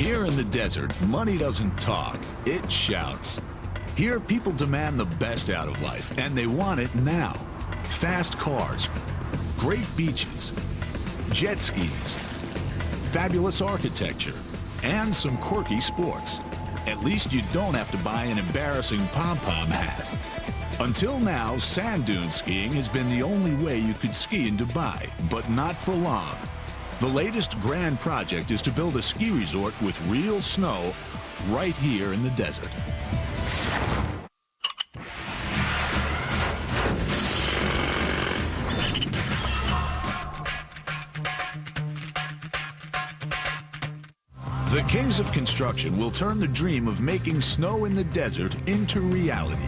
Here in the desert, money doesn't talk, it shouts. Here, people demand the best out of life, and they want it now. Fast cars, great beaches, jet skis, fabulous architecture, and some quirky sports. At least you don't have to buy an embarrassing pom-pom hat. Until now, sand dune skiing has been the only way you could ski in Dubai, but not for long. The latest grand project is to build a ski resort with real snow right here in the desert. The kings of construction will turn the dream of making snow in the desert into reality.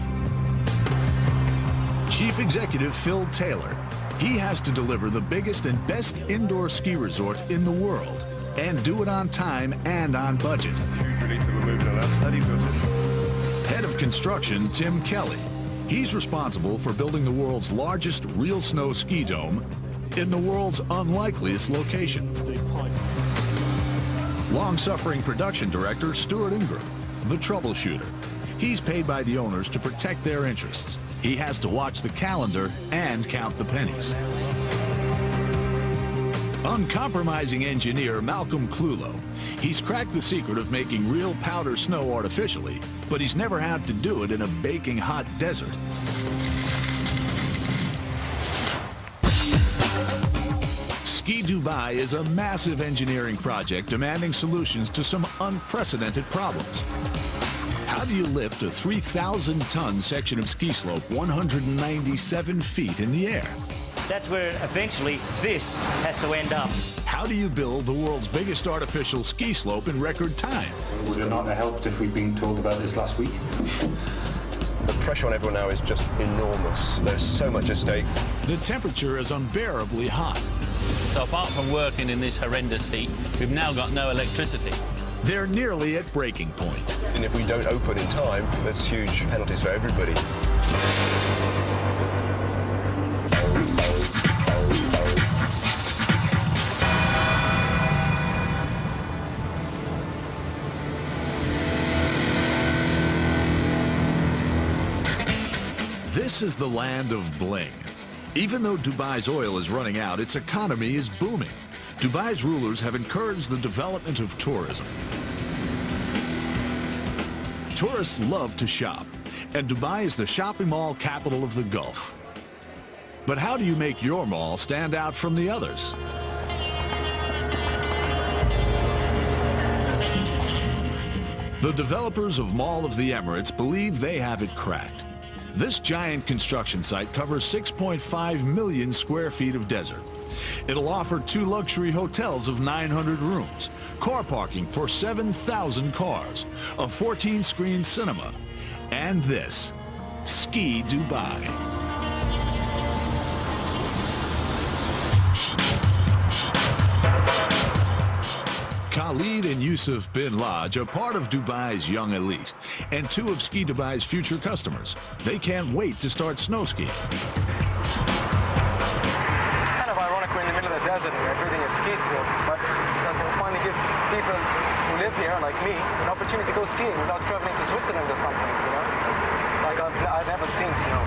Chief Executive Phil Taylor. He has to deliver the biggest and best indoor ski resort in the world and do it on time and on budget. Head of construction, Tim Kelly. He's responsible for building the world's largest real snow ski dome in the world's unlikeliest location. Long-suffering production director, Stuart Ingram, the troubleshooter. He's paid by the owners to protect their interests. He has to watch the calendar and count the pennies. Uncompromising engineer Malcolm Clulow. He's cracked the secret of making real powder snow artificially, but he's never had to do it in a baking hot desert. Ski Dubai is a massive engineering project demanding solutions to some unprecedented problems. How do you lift a 3,000-ton section of ski slope 197 feet in the air? That's where eventually this has to end up. How do you build the world's biggest artificial ski slope in record time? Would it not have helped if we'd been told about this last week? The pressure on everyone now is just enormous. There's so much at stake. The temperature is unbearably hot. So apart from working in this horrendous heat, we've now got no electricity. They're nearly at breaking point. And if we don't open in time, there's huge penalties for everybody. This is the land of bling. Even though Dubai's oil is running out, its economy is booming. Dubai's rulers have encouraged the development of tourism. Tourists love to shop, and Dubai is the shopping mall capital of the Gulf. But how do you make your mall stand out from the others? The developers of Mall of the Emirates believe they have it cracked. This giant construction site covers 6.5 million square feet of desert. It'll offer 2 luxury hotels of 900 rooms, car parking for 7,000 cars, a 14-screen cinema, and this, Ski Dubai. Khalid and Yusuf bin Laj are part of Dubai's young elite and 2 of Ski Dubai's future customers. They can't wait to start snow skiing. Kind of ironic we're in the middle of the desert and we're building a ski slope, but we'll finally give people who live here, like me, an opportunity to go skiing without traveling to Switzerland or something, you know? Like I've never seen snow.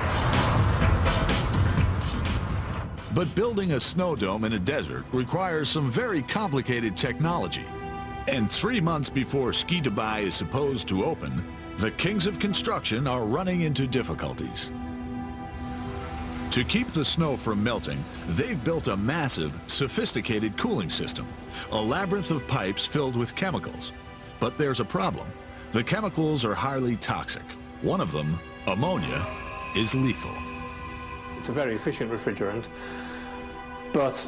But building a snow dome in a desert requires some very complicated technology. And 3 months before Ski Dubai is supposed to open, the kings of construction are running into difficulties. To keep the snow from melting, they've built a massive, sophisticated cooling system, a labyrinth of pipes filled with chemicals. But there's a problem. The chemicals are highly toxic. One of them, ammonia, is lethal. It's a very efficient refrigerant, but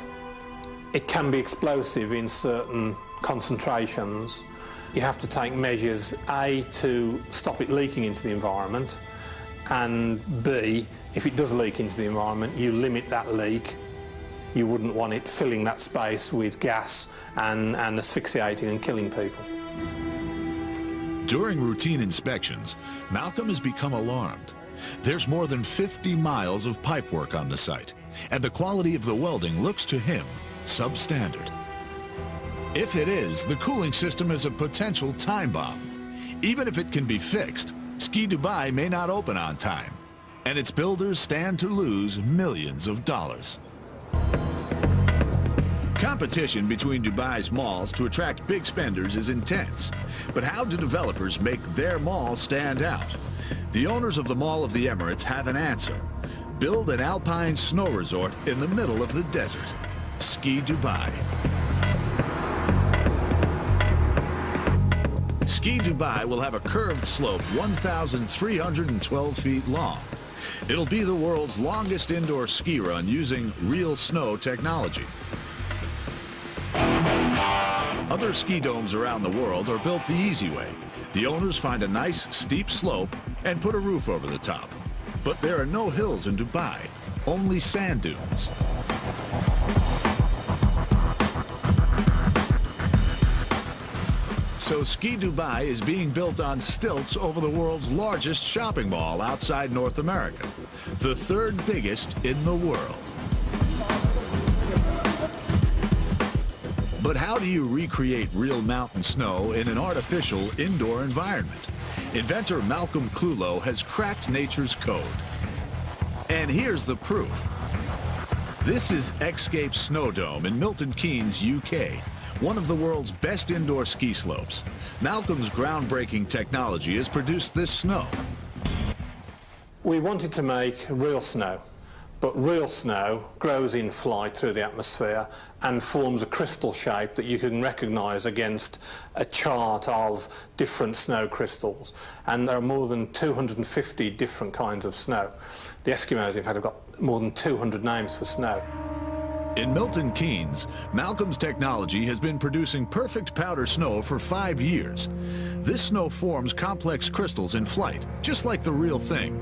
it can be explosive in certain concentrations. You have to take measures, A, to stop it leaking into the environment, and B, if it does leak into the environment, you limit that leak. You wouldn't want it filling that space with gas and asphyxiating and killing people. During routine inspections, Malcolm has become alarmed. There's more than 50 miles of pipework on the site, and the quality of the welding looks to him substandard. If it is, the cooling system is a potential time bomb. Even if it can be fixed, Ski Dubai may not open on time, and its builders stand to lose millions of dollars. Competition between Dubai's malls to attract big spenders is intense. But how do developers make their mall stand out? The owners of the Mall of the Emirates have an answer. Build an alpine snow resort in the middle of the desert. Ski Dubai. Ski Dubai will have a curved slope 1,312 feet long. It'll be the world's longest indoor ski run using real snow technology. Other ski domes around the world are built the easy way. The owners find a nice steep slope and put a roof over the top. But there are no hills in Dubai, only sand dunes. So Ski Dubai is being built on stilts over the world's largest shopping mall outside North America, the third biggest in the world. But how do you recreate real mountain snow in an artificial indoor environment? Inventor Malcolm Clulow has cracked nature's code. And here's the proof. This is Xscape Snow Dome in Milton Keynes, UK, one of the world's best indoor ski slopes. Malcolm's groundbreaking technology has produced this snow. We wanted to make real snow, but real snow grows in flight through the atmosphere and forms a crystal shape that you can recognise against a chart of different snow crystals. And there are more than 250 different kinds of snow. The Eskimos, in fact, have got more than 200 names for snow. In Milton Keynes, Malcolm's technology has been producing perfect powder snow for 5 years. This snow forms complex crystals in flight, just like the real thing.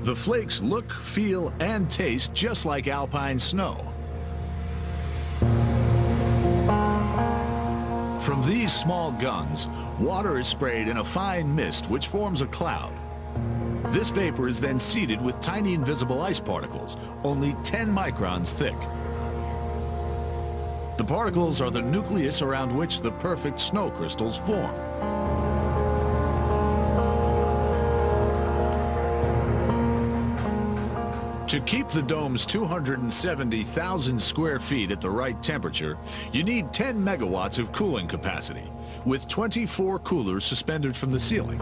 The flakes look, feel, and taste just like alpine snow. From these small guns, water is sprayed in a fine mist which forms a cloud. This vapor is then seeded with tiny invisible ice particles, only 10 microns thick. The particles are the nucleus around which the perfect snow crystals form. To keep the dome's 270,000 square feet at the right temperature, you need 10 megawatts of cooling capacity, with 24 coolers suspended from the ceiling.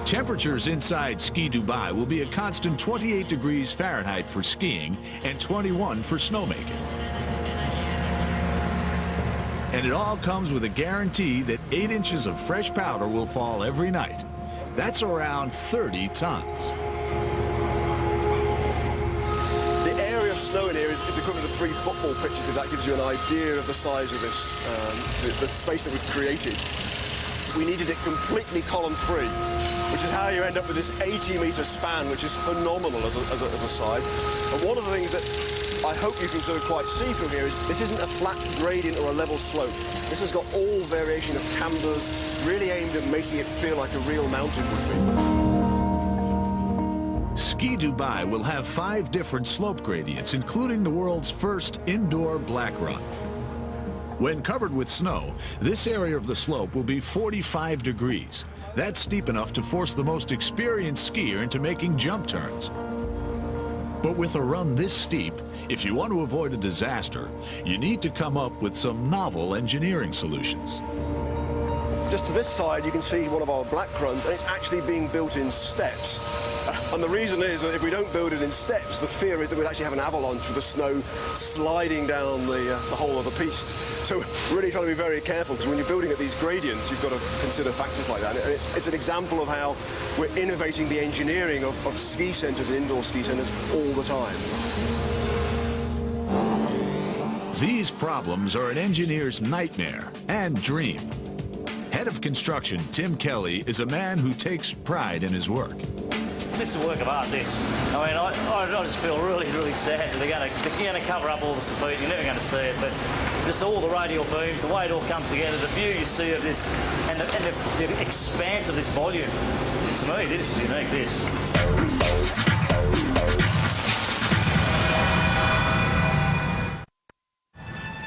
Temperatures inside Ski Dubai will be a constant 28 degrees Fahrenheit for skiing and 21 for snowmaking. And it all comes with a guarantee that 8 inches of fresh powder will fall every night. That's around 30 tons. The area of snow in here is equivalent to 3 football pitches, if that gives you an idea of the size of this, the space that we've created. We needed it completely column-free, which is how you end up with this 80-metre span, which is phenomenal as a size. And one of the things that I hope you can sort of quite see from here is this isn't a flat gradient or a level slope. This has got all variation of cambers, really aimed at making it feel like a real mountain would be. Ski Dubai will have 5 different slope gradients, including the world's first indoor black run. When covered with snow, this area of the slope will be 45 degrees. That's steep enough to force the most experienced skier into making jump turns. But with a run this steep, if you want to avoid a disaster, you need to come up with some novel engineering solutions. Just to this side, you can see one of our black runs, and it's actually being built in steps. And the reason is that if we don't build it in steps, the fear is that we'd actually have an avalanche with the snow sliding down the whole of the piste. So we're really trying to be very careful, because when you're building at these gradients, you've got to consider factors like that. And it's an example of how we're innovating the engineering of ski centres and indoor ski centres all the time. These problems are an engineer's nightmare and dream. Head of construction, Tim Kelly, is a man who takes pride in his work. This is a work of art, this. I mean, I just feel really, really sad. They're going to cover up all the graffiti. You're never going to see it, but just all the radial beams, the way it all comes together, the view you see of this, and the expanse of this volume. To me, this is unique, this.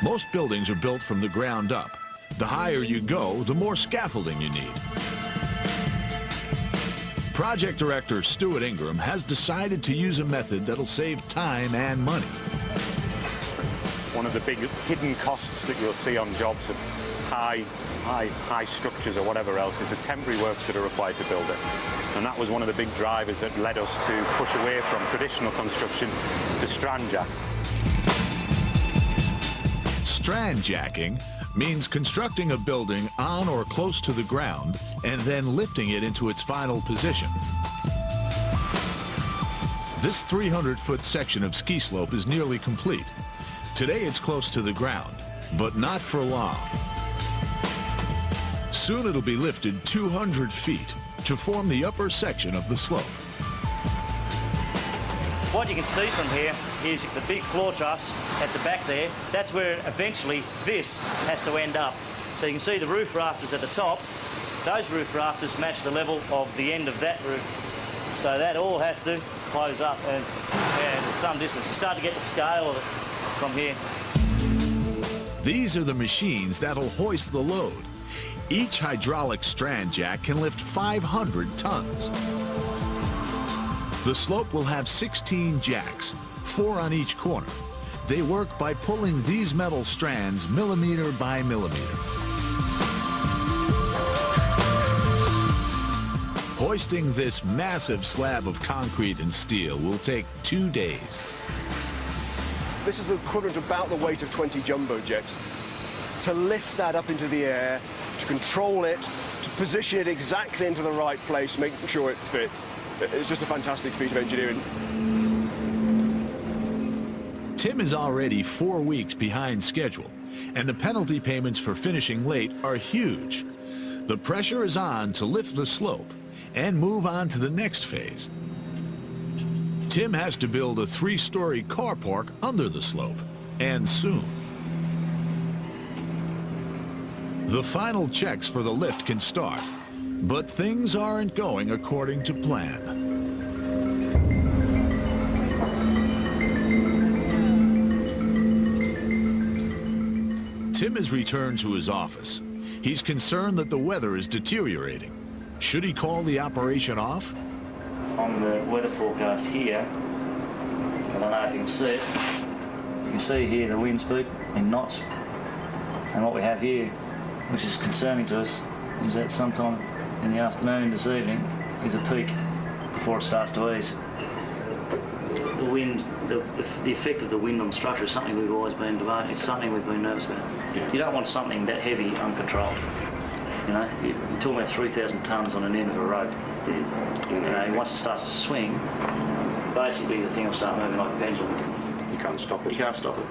Most buildings are built from the ground up. The higher you go, the more scaffolding you need. Project director Stuart Ingram has decided to use a method that'll save time and money. One of the big hidden costs that you'll see on jobs of high structures or whatever else is the temporary works that are required to build it. And that was one of the big drivers that led us to push away from traditional construction to strand jack. Strand jacking means constructing a building on or close to the ground and then lifting it into its final position. This 300-foot section of ski slope is nearly complete. Today it's close to the ground, but not for long. Soon it'll be lifted 200 feet to form the upper section of the slope. What you can see from here is the big floor truss at the back there. That's where eventually this has to end up. So you can see the roof rafters at the top. Those roof rafters match the level of the end of that roof. So that all has to close up and there's some distance. You start to get the scale of it from here. These are the machines that'll hoist the load. Each hydraulic strand jack can lift 500 tons. The slope will have 16 jacks, 4 on each corner. They work by pulling these metal strands millimeter by millimeter. Hoisting this massive slab of concrete and steel will take 2 days. This is the equivalent about the weight of 20 jumbo jets. To lift that up into the air, to control it, to position it exactly into the right place, making sure it fits. It's just a fantastic feat of engineering. Tim is already 4 weeks behind schedule, and the penalty payments for finishing late are huge. The pressure is on to lift the slope and move on to the next phase. Tim has to build a 3-story car park under the slope, and soon. The final checks for the lift can start, but things aren't going according to plan. Tim has returned to his office. He's concerned that the weather is deteriorating. Should he call the operation off? On the weather forecast here, I don't know if you can see it, you can see here the wind speed in knots. And what we have here, which is concerning to us, is that sometime in the afternoon this evening is a peak before it starts to ease. The wind, the effect of the wind on the structure is something we've always been debating. It's something we've been nervous about. You don't want something that heavy uncontrolled. You know, you're talking about 3,000 tonnes on an end of a rope. You know, once it starts to swing, basically the thing will start moving like a pendulum. You can't stop it. You can't stop it.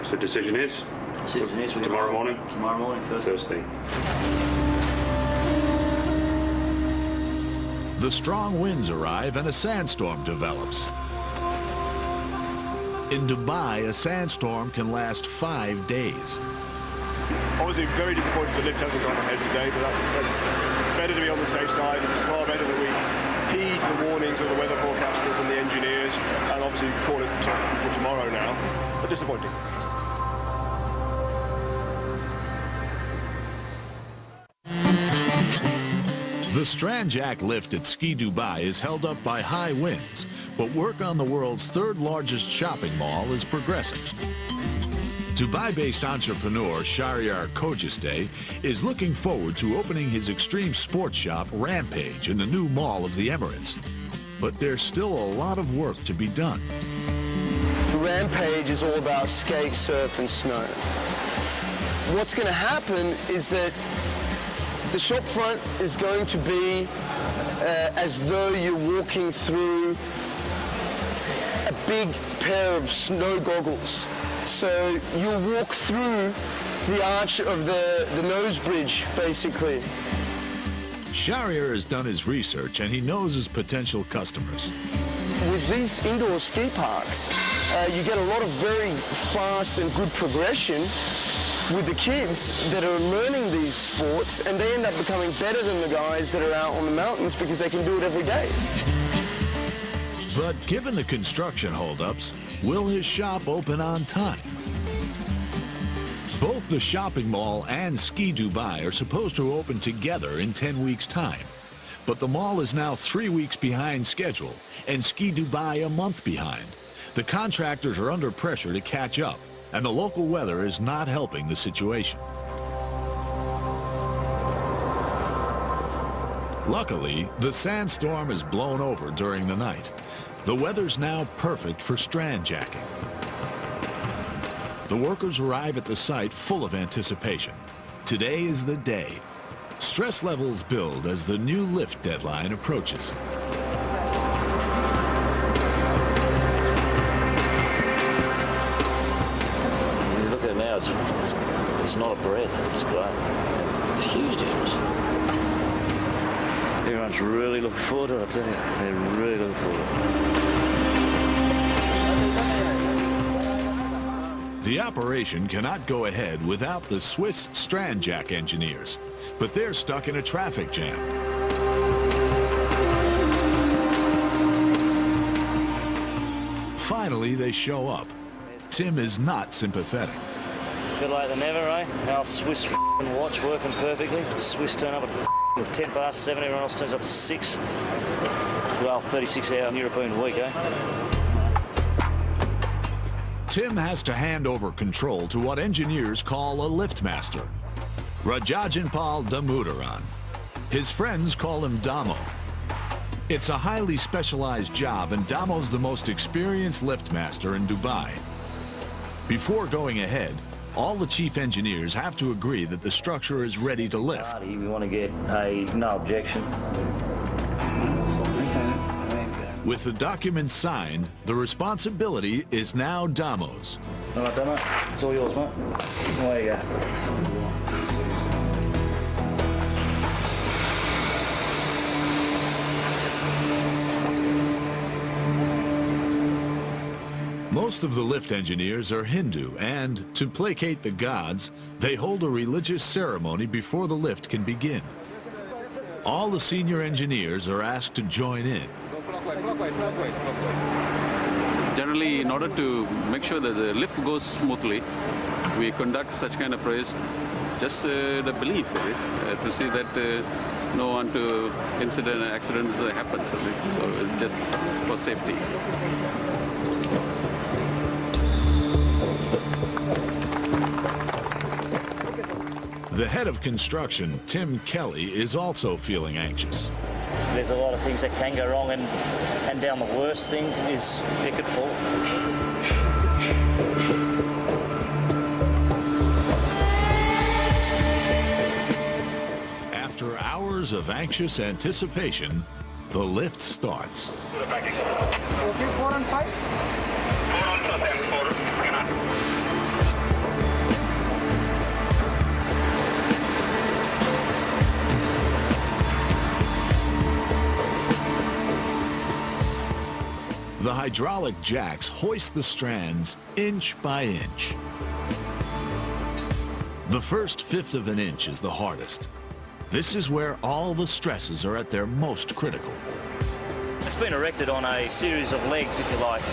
So decision is? Decision is tomorrow morning? Tomorrow morning, first thing. The strong winds arrive and a sandstorm develops. In Dubai, a sandstorm can last 5 days. Obviously very disappointed the lift hasn't gone ahead today, but that's better to be on the safe side, and it's far better that we heed the warnings of the weather forecasters and the engineers, and obviously call it for tomorrow now, but disappointing. The strand jack lift at Ski Dubai is held up by high winds, but work on the world's 3rd largest shopping mall is progressing. Dubai-based entrepreneur Shahryar Khojisteh is looking forward to opening his extreme sports shop Rampage in the new mall of the Emirates. But there's still a lot of work to be done. Rampage is all about skate, surf and snow. What's going to happen is that the shop front is going to be as though you're walking through a big pair of snow goggles. So you'll walk through the arch of the nose bridge, basically. Shahryar has done his research and he knows his potential customers. With these indoor ski parks, you get a lot of very fast and good progression with the kids that are learning these sports, and they end up becoming better than the guys that are out on the mountains because they can do it every day. But given the construction holdups, will his shop open on time? Both the shopping mall and Ski Dubai are supposed to open together in 10 weeks' time. But the mall is now 3 weeks behind schedule and Ski Dubai a month behind. The contractors are under pressure to catch up, and the local weather is not helping the situation. Luckily, the sandstorm has blown over during the night. The weather's now perfect for strand jacking. The workers arrive at the site full of anticipation. Today is the day. Stress levels build as the new lift deadline approaches. When you look at it now, it's not a breath. It's great. It's a huge difference. Everyone's really looking forward to it, I tell you. They're really looking forward to it. The operation cannot go ahead without the Swiss strand jack engineers, but they're stuck in a traffic jam. Finally, they show up. Tim is not sympathetic. Better late than never, eh? Our Swiss watch working perfectly. The Swiss turn up at 10 past 7, everyone else turns up at 6. Well, 36-hour European week, eh? Tim has to hand over control to what engineers call a lift master, Rajajanpal Damodaran. His friends call him Damo. It's a highly specialized job, and Damo's the most experienced lift master in Dubai. Before going ahead, all the chief engineers have to agree that the structure is ready to lift. We want to get a no objection. With the documents signed, the responsibility is now Damo's. All right, Damo, it's all yours, mate. Away you go. Most of the lift engineers are Hindu, and to placate the gods, they hold a religious ceremony before the lift can begin. All the senior engineers are asked to join in. Generally, in order to make sure that the lift goes smoothly, we conduct such kind of prayers, just the belief of it, to see that no incident or accidents happens. So it's just for safety. The head of construction, Tim Kelly, is also feeling anxious. There's a lot of things that can go wrong, and down the worst things is it could fall. After hours of anxious anticipation, the lift starts. 4 and 5? 4 on plus and 4. The hydraulic jacks hoist the strands inch by inch. The first fifth of an inch is the hardest. This is where all the stresses are at their most critical. It's been erected on a series of legs, if you like,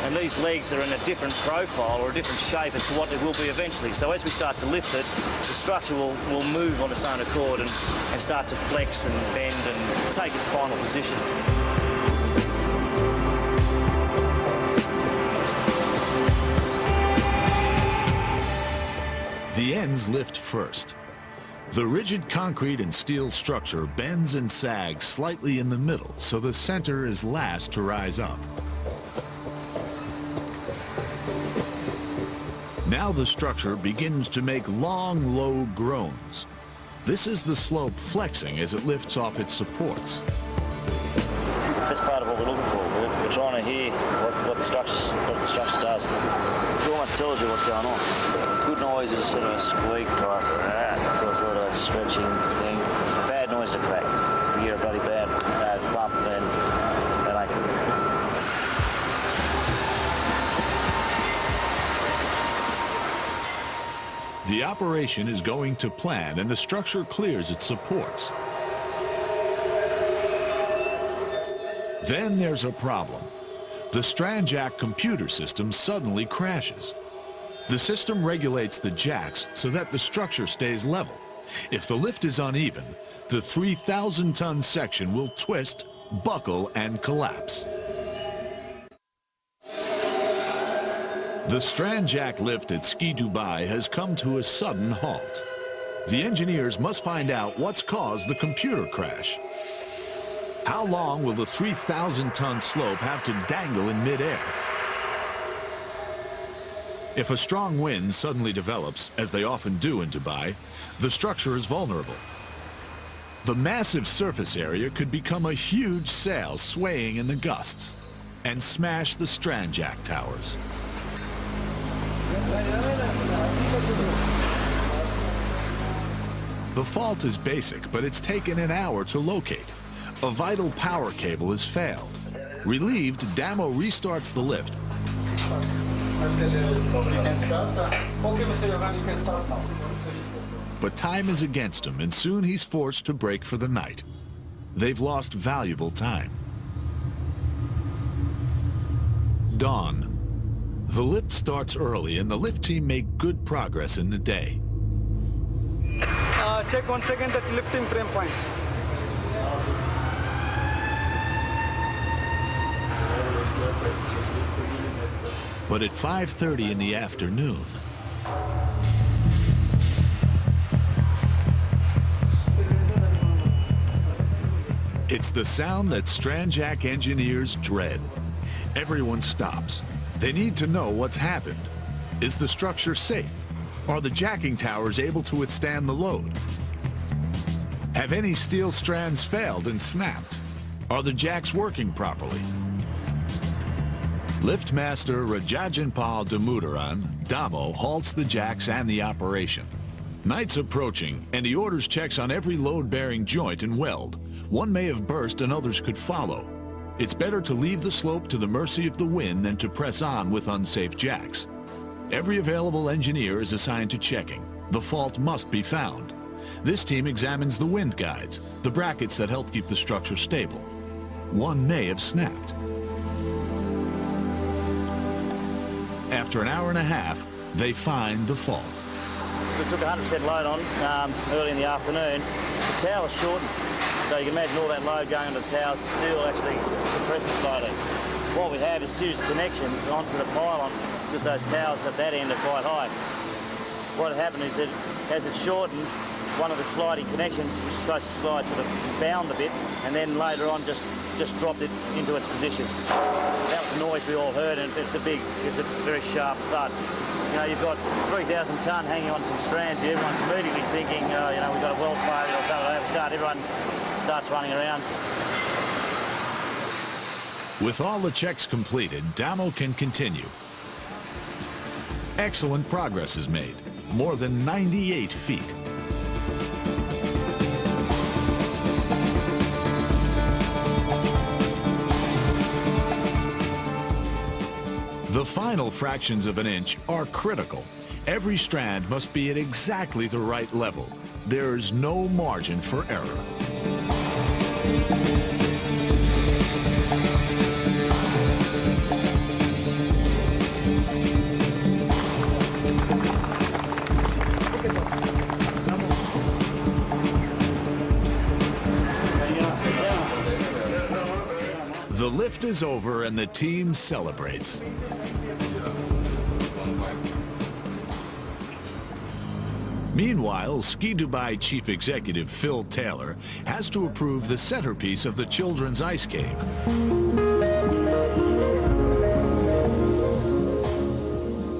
and these legs are in a different profile or a different shape as to what it will be eventually. So as we start to lift it, the structure will move on its own accord and start to flex and bend and take its final position. The ends lift first. The rigid concrete and steel structure bends and sags slightly in the middle, so the center is last to rise up. Now the structure begins to make long, low groans. This is the slope flexing as it lifts off its supports. That's part of what we're looking for. We're trying to hear what the structure does. It almost tells you what's going on. Good noise is a sort of a squeak type, so a sort of stretching thing. Bad noise is a crack. If you hear a bloody bad thump, then that ain't good. The operation is going to plan, and the structure clears its supports. Then there's a problem. The strand jack computer system suddenly crashes. The system regulates the jacks so that the structure stays level. If the lift is uneven, the 3,000-ton section will twist, buckle, and collapse. The Strand Jack lift at Ski Dubai has come to a sudden halt. The engineers must find out what's caused the computer crash. How long will the 3,000-ton slope have to dangle in midair? If a strong wind suddenly develops, as they often do in Dubai, the structure is vulnerable. The massive surface area could become a huge sail swaying in the gusts and smash the Strand Jack towers. The fault is basic, but it's taken an hour to locate. A vital power cable has failed. Relieved, Damo restarts the lift. But time is against him, and soon he's forced to break for the night. They've lost valuable time. Dawn. The lift starts early, and the lift team make good progress in the day. Check 1 second that lifting frame points. But at 5:30 in the afternoon, it's the sound that Strand Jack engineers dread. Everyone stops. They need to know what's happened. Is the structure safe? Are the jacking towers able to withstand the load? Have any steel strands failed and snapped? Are the jacks working properly? Liftmaster Rajajanpal Damudaran, Damo, halts the jacks and the operation. Night's approaching, and he orders checks on every load-bearing joint and weld. One may have burst and others could follow. It's better to leave the slope to the mercy of the wind than to press on with unsafe jacks. Every available engineer is assigned to checking. The fault must be found. This team examines the wind guides, the brackets that help keep the structure stable. One may have snapped. After an hour and a half, they find the fault. We took 100% load on early in the afternoon. The tower shortened, so you can imagine all that load going onto the towers. The steel actually compresses slowly. What we have is a series of connections onto the pylons because those towers at that end are quite high. What happened is that as it shortened, one of the sliding connections was supposed to slide sort of bound a bit, and then later on just dropped it into its position. That was the noise we all heard, and it's a very sharp thud. You know, you've got 3,000 tonne hanging on some strands here. Everyone's immediately thinking, you know, we've got a weld failure or something like that. Everyone starts running around. With all the checks completed, Damo can continue. Excellent progress is made, more than 98 feet. The final fractions of an inch are critical. Every strand must be at exactly the right level. There is no margin for error. The lift is over and the team celebrates. Meanwhile, Ski Dubai Chief Executive Phil Taylor has to approve the centerpiece of the children's ice cave.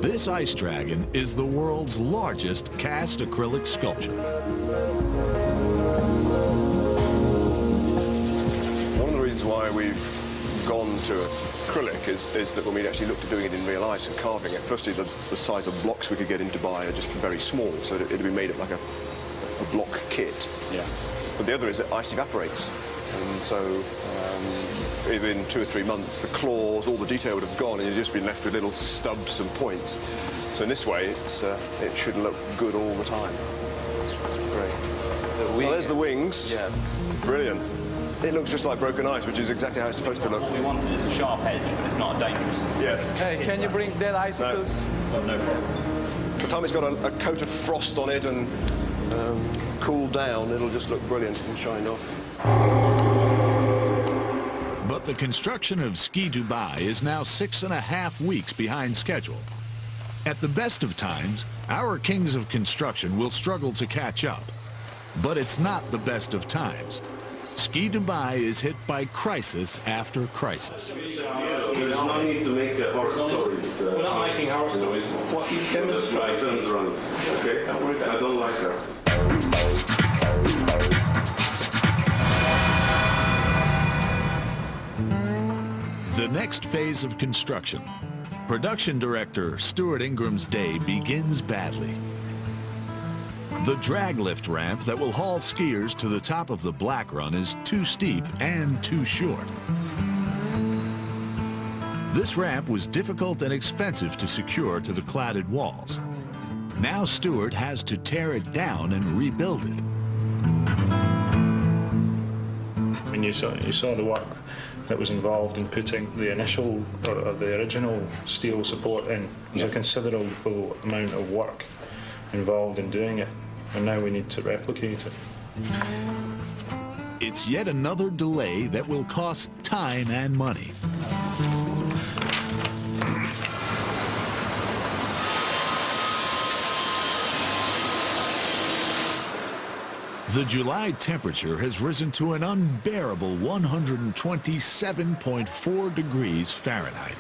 This ice dragon is the world's largest cast acrylic sculpture. One of the reasons why we've gone to acrylic is that when we actually looked at doing it in real ice and carving it, firstly the size of blocks we could get in Dubai are just very small, so it'd be made up like a block kit. Yeah. But the other is that ice evaporates, and so within 2 or 3 months the claws, all the detail would have gone, and you'd just been left with little stubs and points. So in this way it should look good all the time. Great. Well, there's the wings. Yeah. Brilliant. It looks just like broken ice, which is exactly how it's supposed to look. We wanted it's a sharp edge, but it's not a dangerous. Yeah. Hey, can you bring dead icicles? No problem. the time it's got a coat of frost on it and cooled down, it'll just look brilliant and shine off. But the construction of Ski Dubai is now 6.5 weeks behind schedule. At the best of times, our kings of construction will struggle to catch up. But it's not the best of times. Ski Dubai is hit by crisis after crisis. There's no need to make horror stories. We're not making horror stories. What you demonstrate turns around. Okay? I don't like her. The next phase of construction. Production director Stuart Ingram's day begins badly. The drag lift ramp that will haul skiers to the top of the Black Run is too steep and too short. This ramp was difficult and expensive to secure to the cladded walls. Now Stuart has to tear it down and rebuild it. When you saw the work that was involved in putting the initial or the original steel support in, there's a considerable amount of work involved in doing it, and now we need to replicate it. It's yet another delay that will cost time and money. The July temperature has risen to an unbearable 127.4 degrees Fahrenheit.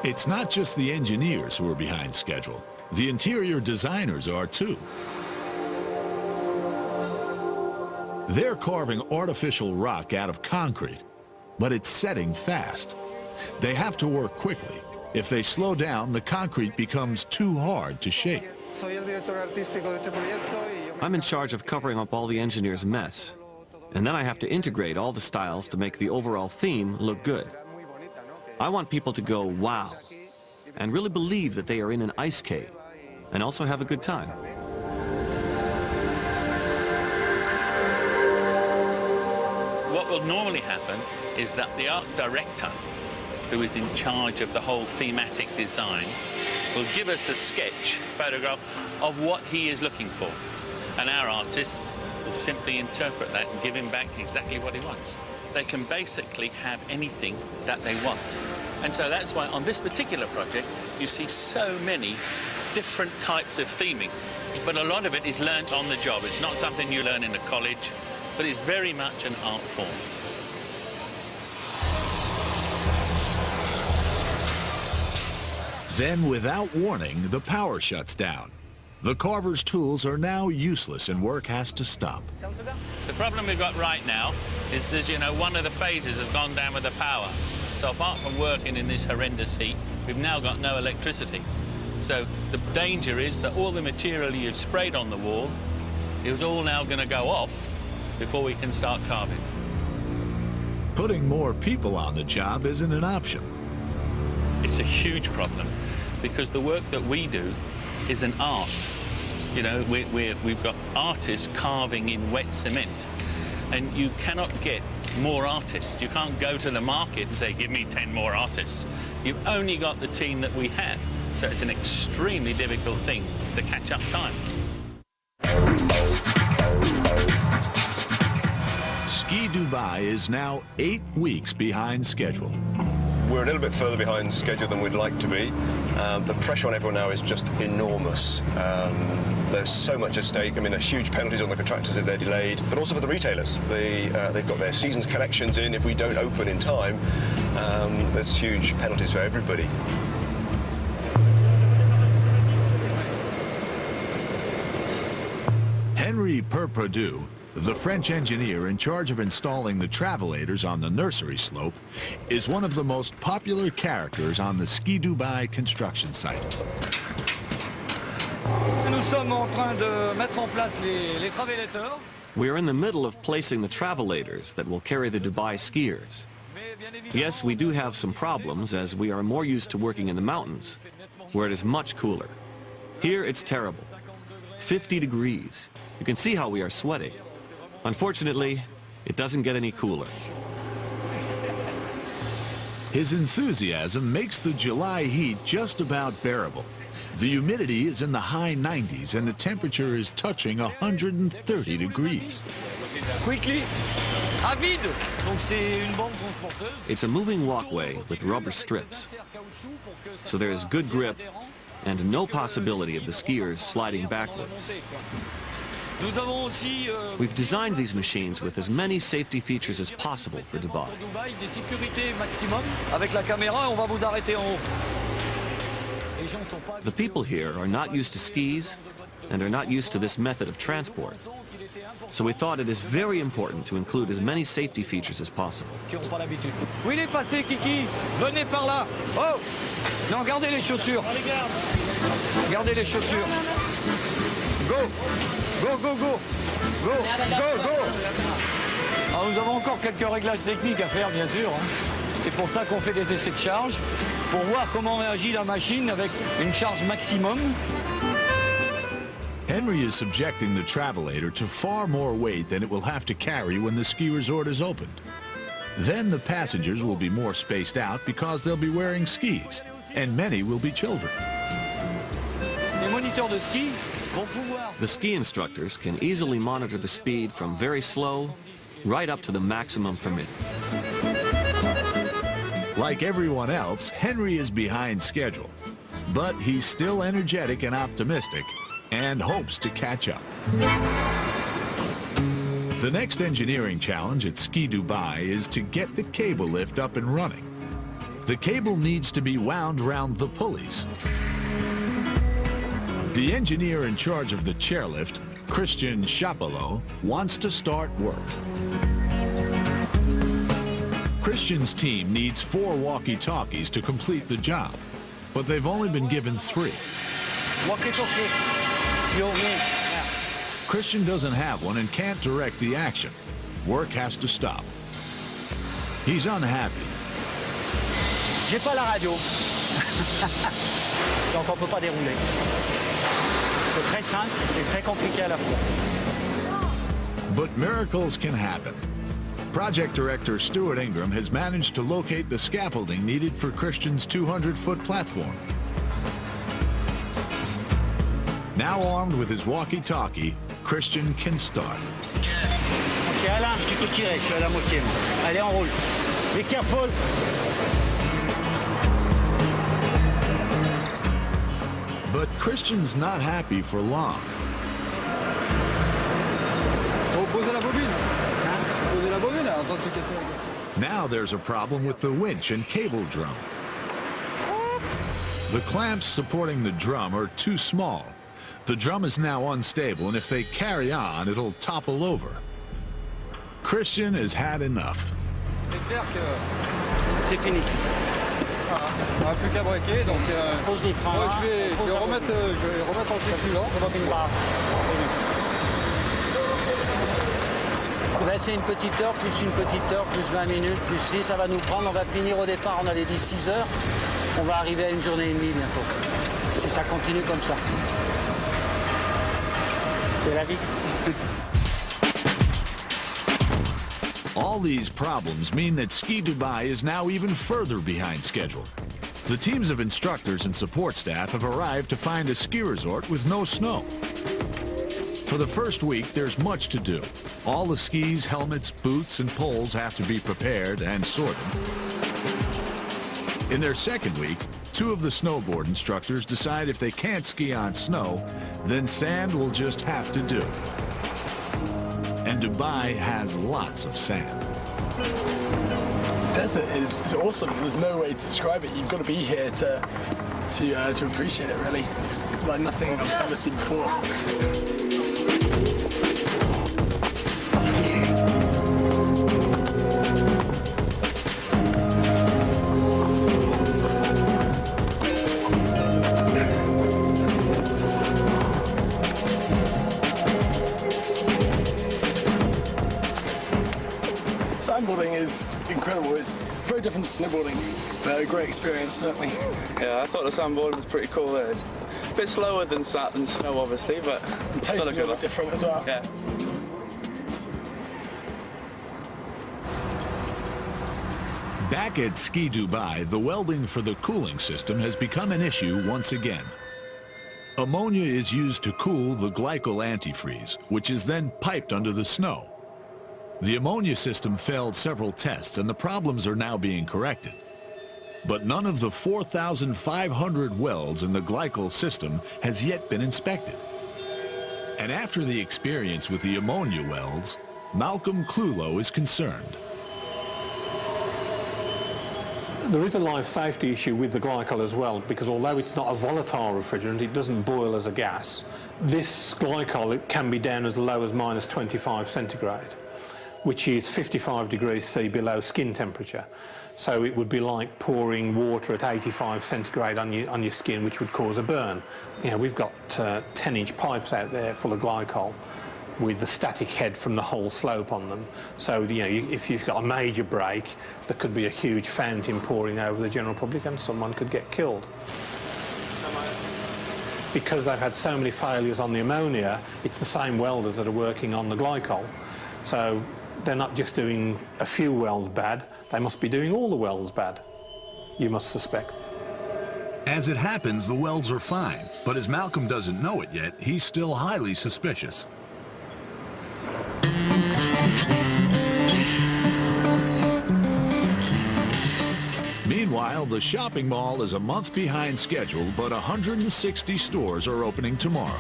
It's not just the engineers who are behind schedule. The interior designers are too. They're carving artificial rock out of concrete, but it's setting fast. They have to work quickly. If they slow down, the concrete becomes too hard to shape. I'm in charge of covering up all the engineers' mess, and then I have to integrate all the styles to make the overall theme look good. I want people to go, wow, and really believe that they are in an ice cave, and also have a good time. What will normally happen is that the art director, who is in charge of the whole thematic design, will give us a sketch, photograph, of what he is looking for. And our artists will simply interpret that and give him back exactly what he wants. They can basically have anything that they want. And so that's why on this particular project, you see so many different types of theming. But a lot of it is learnt on the job. It's not something you learn in a college, but it's very much an art form. Then, without warning, the power shuts down. The carver's tools are now useless and work has to stop. The problem we've got right now is, as you know, one of the phases has gone down with the power. So apart from working in this horrendous heat, we've now got no electricity. So the danger is that all the material you've sprayed on the wall is all now going to go off before we can start carving. Putting more people on the job isn't an option. It's a huge problem because the work that we do is an art. You know, we've got artists carving in wet cement, and you cannot get more artists. You can't go to the market and say, give me 10 more artists. You've only got the team that we have. So it's an extremely difficult thing to catch up time. Ski Dubai is now 8 weeks behind schedule. We're a little bit further behind schedule than we'd like to be. The pressure on everyone now is just enormous. There's so much at stake. I mean, there are huge penalties on the contractors if they're delayed, but also for the retailers. They've got their season's collections in. If we don't open in time, there's huge penalties for everybody. Henry Perperdue, the French engineer in charge of installing the travelators on the nursery slope, is one of the most popular characters on the Ski Dubai construction site. We are in the middle of placing the travelators that will carry the Dubai skiers. Yes, we do have some problems as we are more used to working in the mountains, where it is much cooler. Here it's terrible. 50 degrees. You can see how we are sweating. Unfortunately, it doesn't get any cooler. His enthusiasm makes the July heat just about bearable. The humidity is in the high 90s and the temperature is touching 130 degrees. Quickly, avide. Donc c'est une bande transporteuse. It's a moving walkway with rubber strips, so there is good grip and no possibility of the skiers sliding backwards. We've designed these machines with as many safety features as possible for Dubai. Des sécurités maximum. Avec la caméra, on va vous arrêter en haut. The people here are not used to skis and are not used to this method of transport. So we thought it is very important to include as many safety features as possible. Où il est passé, Kiki? Venez par là. Oh! Non, gardez les chaussures. Gardez les chaussures. Go! Go, go, go! Go, go, go! Alors, nous avons encore quelques réglages techniques à faire, bien sûr. C'est pour ça qu'on fait des essais de charge, pour voir comment réagit la machine avec une charge maximum. Henry is subjecting the Travelator to far more weight than it will have to carry when the ski resort is opened. Then the passengers will be more spaced out because they'll be wearing skis, and many will be children. Les moniteurs de ski vont pouvoir... The ski instructors can easily monitor the speed from very slow right up to the maximum permitted. Like everyone else, Henry is behind schedule, but he's still energetic and optimistic and hopes to catch up. The next engineering challenge at Ski Dubai is to get the cable lift up and running. The cable needs to be wound round the pulleys. The engineer in charge of the chairlift, Christian Chapelot, wants to start work. Christian's team needs 4 walkie-talkies to complete the job, but they've only been given 3. Walkie-talkie. Yo, me. Christian doesn't have one and can't direct the action. Work has to stop. He's unhappy. J'ai pas la radio. Donc on peut pas dérouler. C'est très simple et très compliqué à la fois. But miracles can happen. Project director Stuart Ingram has managed to locate the scaffolding needed for Christian's 200-foot platform. Now armed with his walkie-talkie, Christian can start. Ok, Alain, tu peux tirer, je suis à la moitié. Allez, on roule. Be careful. But Christian's not happy for long. Now there's a problem with the winch and cable drum. The clamps supporting the drum are too small. The drum is now unstable, and if they carry on, it'll topple over. Christian has had enough. C'est fini. On n'a plus qu'à braquer, donc Pose les freins. moi, je vais remettre en sécu là. C'est une petite heure, plus 20 minutes, plus 6, ça va nous prendre, on va finir au départ, on avait dit 6 heures, on va arriver à 1 journée et demie bientôt. Si ça continue comme ça. C'est la vie. All these problems mean that Ski Dubai is now even further behind schedule. The teams of instructors and support staff have arrived to find a ski resort with no snow. For the first week, there's much to do. All the skis, helmets, boots, and poles have to be prepared and sorted. In their second week, 2 of the snowboard instructors decide if they can't ski on snow, then sand will just have to do. And Dubai has lots of sand. Desert is awesome. There's no way to describe it. You've got to be here to appreciate it, really. It's like nothing I've ever seen before. Sandboarding is incredible. It's very different to snowboarding, but a great experience, certainly. Yeah, I thought the sandboarding was pretty cool there. It's a bit slower than snow, obviously, but it tastes a little bit different as well. Yeah. Back at Ski Dubai, the welding for the cooling system has become an issue once again. Ammonia is used to cool the glycol antifreeze, which is then piped under the snow. The ammonia system failed several tests, and the problems are now being corrected. But none of the 4,500 welds in the glycol system has yet been inspected. And after the experience with the ammonia welds, Malcolm Clulow is concerned. There is a life safety issue with the glycol as well, because although it's not a volatile refrigerant, it doesn't boil as a gas. This glycol, it can be down as low as -25 centigrade, which is 55 degrees C below skin temperature. So it would be like pouring water at 85 centigrade on your skin, which would cause a burn. You know, we've got 10-inch pipes out there full of glycol, with the static head from the whole slope on them. So, you know, if you've got a major break, there could be a huge fountain pouring over the general public and someone could get killed. Because they've had so many failures on the ammonia, it's the same welders that are working on the glycol. So they're not just doing a few welds bad, they must be doing all the welds bad, you must suspect. As it happens, the welds are fine, but as Malcolm doesn't know it yet, he's still highly suspicious. Meanwhile, the shopping mall is a month behind schedule, but 160 stores are opening tomorrow.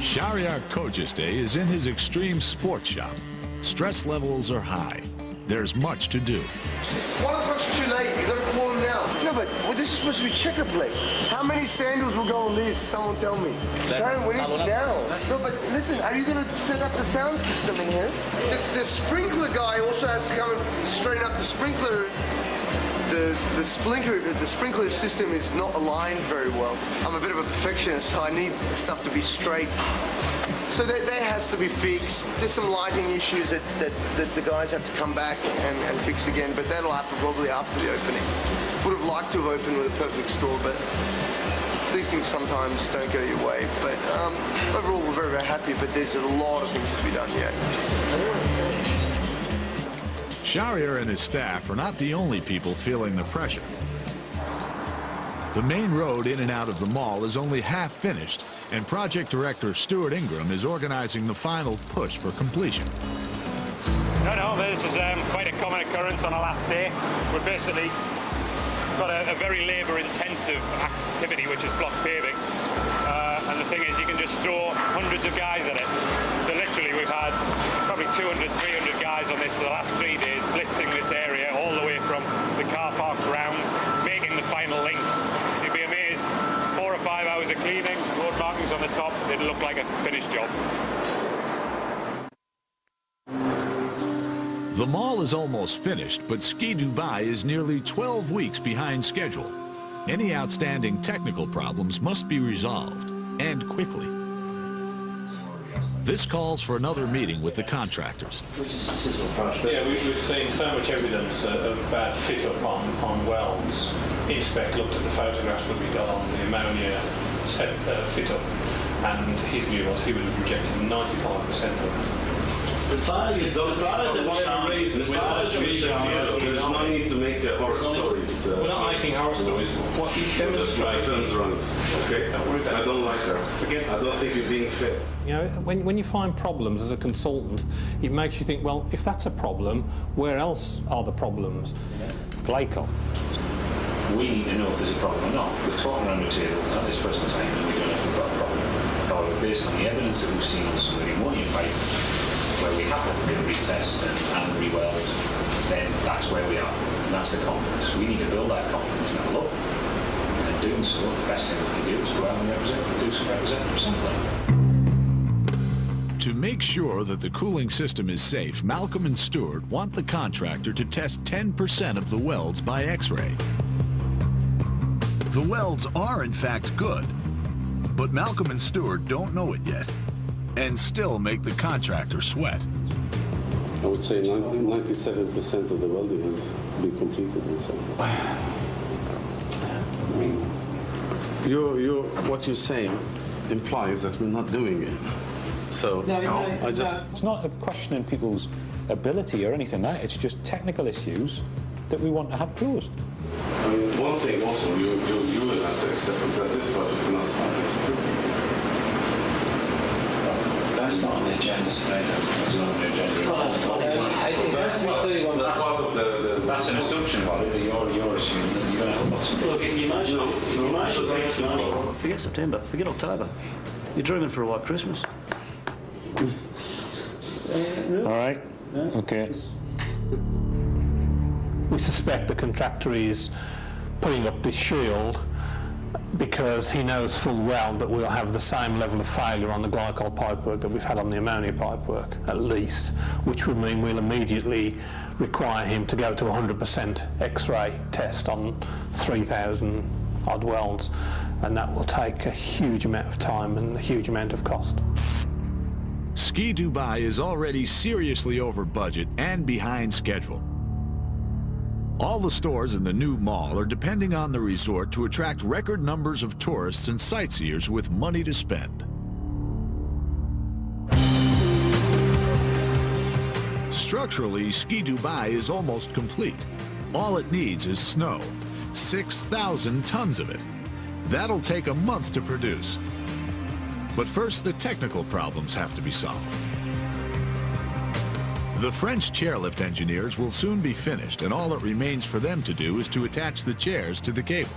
Shahryar Kojiste is in his extreme sports shop. Stress levels are high. There's much to do. 1 o'clock's too late. You gotta call him now. No, but this is supposed to be checker plate. How many sandals will go on this? Someone tell me. Darren, we need now. No, but listen, are you gonna set up the sound system in here? The sprinkler guy also has to come and straighten up the sprinkler. The sprinkler system is not aligned very well. I'm a bit of a perfectionist, so I need stuff to be straight. So that has to be fixed. There's some lighting issues that the guys have to come back and fix again, but that'll happen probably after the opening. Would have liked to have opened with a perfect store, but these things sometimes don't go your way. But overall, we're very, very happy, but there's a lot of things to be done yet. Shahryar and his staff are not the only people feeling the pressure. The main road in and out of the mall is only half finished, and project director Stuart Ingram is organizing the final push for completion. No, this is quite a common occurrence on our last day. We've basically got a very labour-intensive activity, which is block paving. And the thing is, you can just throw hundreds of guys at it. So literally, we've had probably 200, 300 guys on this for the last 3 days, blitzing this area all the way from the car park round, making the final link. You'd be amazed, 4 or 5 hours of cleaning, road markings on the top, it'd look like a finished job. The mall is almost finished, but Ski Dubai is nearly 12 weeks behind schedule. Any outstanding technical problems must be resolved, and quickly. This calls for another meeting with the contractors. Yeah, we've seen so much evidence of bad fit-up on welds. Inspect looked at the photographs that we got on the ammonia fit-up, and his view was he would have rejected 95% of it. There's no need to make horror stories. We're not making horror stories. What you demonstrate turns around. Okay, I don't like that. I don't think you're being fair. You know, when you find problems as a consultant, it makes you think, well, if that's a problem, where else are the problems? Glycol. We need to know if there's a problem or not. We're talking around the table at this present time and we don't know if we've got a problem. However, based on the evidence that we've seen on some of the ammonia pipe, where we have to do a retest and re-weld, then that's where we are. And that's the confidence. We need to build that confidence and have a look. And in doing so, the best thing we can do is go out and do some representative sampling. To make sure that the cooling system is safe, Malcolm and Stuart want the contractor to test 10% of the welds by X-ray. The welds are in fact good, but Malcolm and Stuart don't know it yet, and still make the contractor sweat. I would say 97% of the welding has been completed. I mean, what you're saying implies that we're not doing it. So I just... It's not a question in people's ability or anything like that. It's just technical issues that we want to have closed. I mean, one thing also you will have to accept is that this project cannot start in September. That's not on the agenda today, though. It's not on the agenda. That's part of the... That's an assumption, Wally, that you're assuming that you're going to have lots of... Look, if you imagine, forget September, forget October. You're dreaming for a white Christmas. All right. Okay. We suspect the contractor is putting up this shield because he knows full well that we'll have the same level of failure on the glycol pipework that we've had on the ammonia pipework, at least, which would mean we'll immediately require him to go to 100% X-ray test on 3,000 odd welds, and that will take a huge amount of time and a huge amount of cost. Ski Dubai is already seriously over budget and behind schedule. All the stores in the new mall are depending on the resort to attract record numbers of tourists and sightseers with money to spend. Structurally, Ski Dubai is almost complete. All it needs is snow, 6,000 tons of it. That'll take a month to produce. But first, the technical problems have to be solved. The French chairlift engineers will soon be finished, and all that remains for them to do is to attach the chairs to the cable.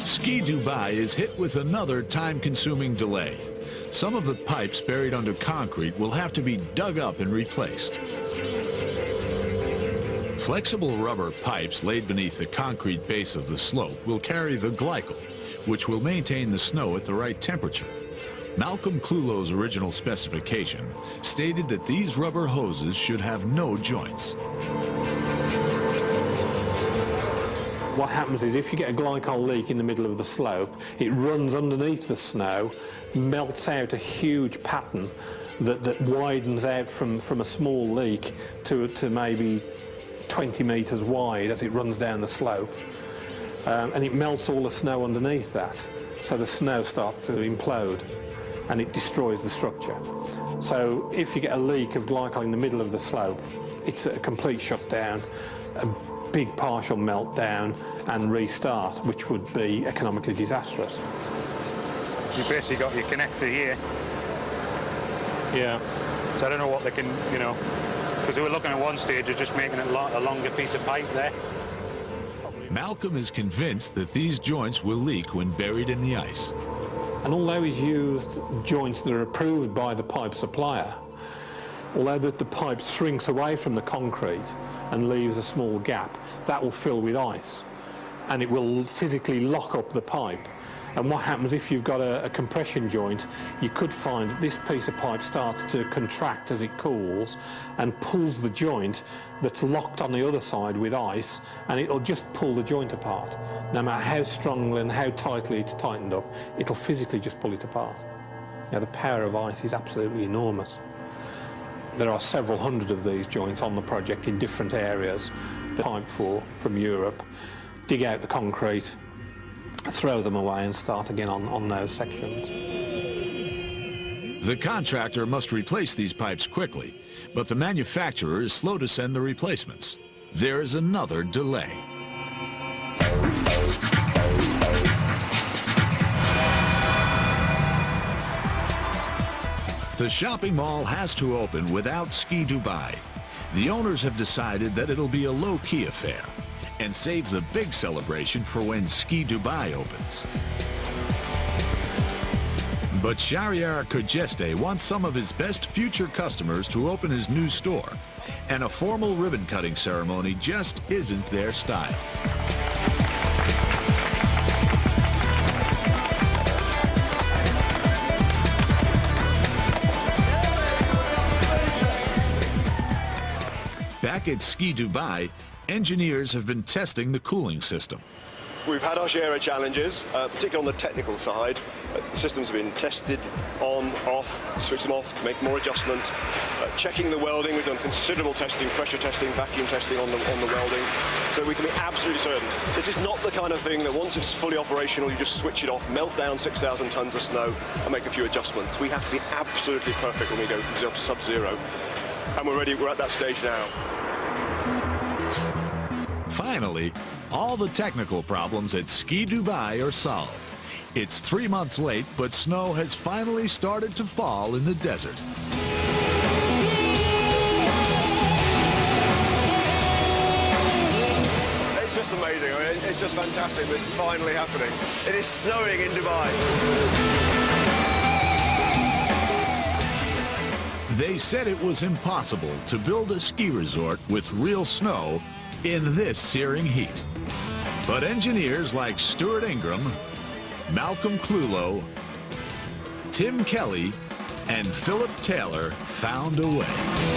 Ski Dubai is hit with another time-consuming delay. Some of the pipes buried under concrete will have to be dug up and replaced. Flexible rubber pipes laid beneath the concrete base of the slope will carry the glycol, which will maintain the snow at the right temperature. Malcolm Clulow's original specification stated that these rubber hoses should have no joints. What happens is if you get a glycol leak in the middle of the slope, it runs underneath the snow, melts out a huge pattern that widens out from a small leak to maybe 20 metres wide as it runs down the slope. And it melts all the snow underneath that. So the snow starts to implode and it destroys the structure. So if you get a leak of glycol in the middle of the slope, it's a complete shutdown, a big partial meltdown and restart, which would be economically disastrous. You've basically got your connector here. Yeah. So I don't know what they can, you know, because they were looking at one stage of just making it a longer piece of pipe there. Malcolm is convinced that these joints will leak when buried in the ice. And although he's used joints that are approved by the pipe supplier, although the pipe shrinks away from the concrete and leaves a small gap, that will fill with ice and it will physically lock up the pipe. And what happens if you've got a compression joint, you could find that this piece of pipe starts to contract as it cools and pulls the joint that's locked on the other side with ice, and it'll just pull the joint apart. No matter how strongly and how tightly it's tightened up, it'll physically just pull it apart. Now, the power of ice is absolutely enormous. There are several hundred of these joints on the project in different areas. The pipe from Europe, dig out the concrete, throw them away and start again on those sections. The contractor must replace these pipes quickly, but the manufacturer is slow to send the replacements. There is another delay. The shopping mall has to open without Ski Dubai. The owners have decided that it'll be a low-key affair and save the big celebration for when Ski Dubai opens. But Shahryar Khojesteh wants some of his best future customers to open his new store, and a formal ribbon-cutting ceremony just isn't their style. Back Back at Ski Dubai, engineers have been testing the cooling system. We've had our share of challenges, particularly on the technical side. The systems have been tested on, off, switch them off, make more adjustments. Checking the welding, we've done considerable testing, pressure testing, vacuum testing on the welding, so we can be absolutely certain. This is not the kind of thing that once it's fully operational, you just switch it off, melt down 6,000 tons of snow and make a few adjustments. We have to be absolutely perfect when we go sub-zero. And we're ready, we're at that stage now. Finally, all the technical problems at Ski Dubai are solved. It's 3 months late, but snow has finally started to fall in the desert. It's just amazing. I mean, it's just fantastic that it's finally happening. It is snowing in Dubai. They said it was impossible to build a ski resort with real snow in this searing heat. But engineers like Stuart Ingram, Malcolm Clulow, Tim Kelly, and Philip Taylor found a way.